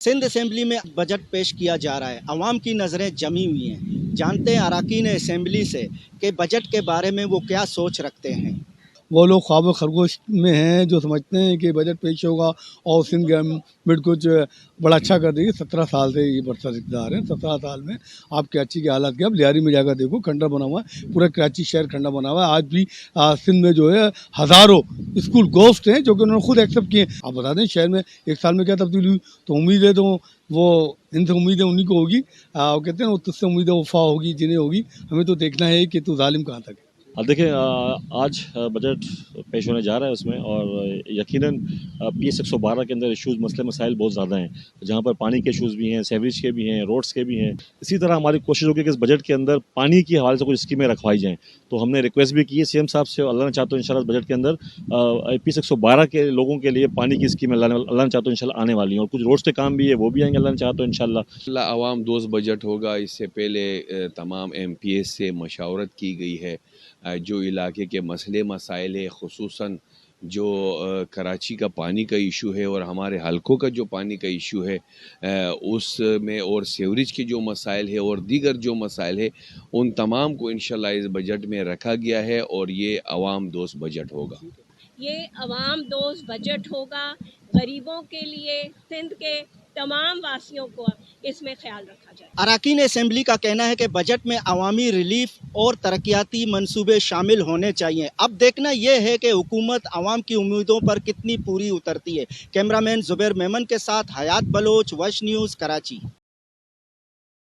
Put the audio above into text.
Sindh assembly میں budget پیش کیا جا رہا ہے، عوام کی نظریں جمی ہوئی ہیں۔ جانتے ہیں اراکین اسمبلی سے کہ بجٹ کے بارے میں وہ کیا سوچ رکھتے ہیں۔ وہ لوگ خواب و خرگوش میں ہیں جو سمجھتے ہیں کہ بجٹ پیش ہوگا اور سندھ گورنمنٹ کچھ بڑا اچھا کر دے گی۔ 17 سال سے یہ برسر اقتدار ہیں، 17 سال میں آپ کراچی کے حالات کیا، آپ لیاری میں جا کر دیکھو، کھنڈر بنا ہوا ہے، پورا کراچی شہر کھنڈر بنا ہوا ہے۔ آج بھی سندھ میں جو ہے ہزاروں اسکول گوسٹ ہیں جو کہ انہوں نے خود ایکسیپٹ کیے ہیں۔ آپ بتا دیں شہر میں ایک سال میں کیا تبدیلی ہوئی، تو امید ہے تو وہ ان سے امیدیں انہیں کو ہوگی، وہ کہتے ہیں وہ تجھ سے امیدیں وفا ہوگی جنہیں ہوگی، ہمیں تو دیکھنا ہے کہ تو ظالم کہاں تک ہے۔ اب دیکھیں آج بجٹ پیش ہونے جا رہا ہے اس میں، اور یقیناً پی ایس 112 کے اندر ایشوز مسئلے مسائل بہت زیادہ ہیں، جہاں پر پانی کے ایشوز بھی ہیں، سیوریج کے بھی ہیں، روڈس کے بھی ہیں۔ اسی طرح ہماری کوشش ہوگی کہ اس بجٹ کے اندر پانی کی حوالے سے کچھ اسکیمیں رکھوائی جائیں، تو ہم نے ریکویسٹ بھی کی ہے سی ایم صاحب سے، اللہ نے چاہتا ہوں انشاءاللہ بجٹ کے اندر پی ایس 112 کے لوگوں کے لیے پانی کی اسکیم اللہ نے چاہتا ہوں انشاءاللہ آنے والی ہیں، اور کچھ روڈس کے کام بھی ہے وہ بھی آئیں گے اللہ نے چاہتا ہوں انشاءاللہ۔ عوام دوست بجٹ ہوگا۔ اس سے پہلے تمام ایم پی ایس سے مشاورت کی گئی ہے، جو علاقے کے مسئلے مسائل ہے، خصوصاً جو کراچی کا پانی کا ایشو ہے اور ہمارے حلقوں کا جو پانی کا ایشو ہے اس میں، اور سیوریج کے جو مسائل ہے اور دیگر جو مسائل ہے، ان تمام کو انشاءاللہ اس بجٹ میں رکھا گیا ہے، اور یہ عوام دوست بجٹ ہوگا۔ یہ عوام دوست بجٹ ہوگا، غریبوں کے لیے، سندھ کے تمام واسیوں کو اس میں خیال رکھا جائے۔ اراکین اسمبلی کا کہنا ہے کہ بجٹ میں عوامی ریلیف اور ترقیاتی منصوبے شامل ہونے چاہیے۔ اب دیکھنا یہ ہے کہ حکومت عوام کی امیدوں پر کتنی پوری اترتی ہے۔ کیمرہ مین زبیر میمن کے ساتھ حیات بلوچ، وش نیوز، کراچی۔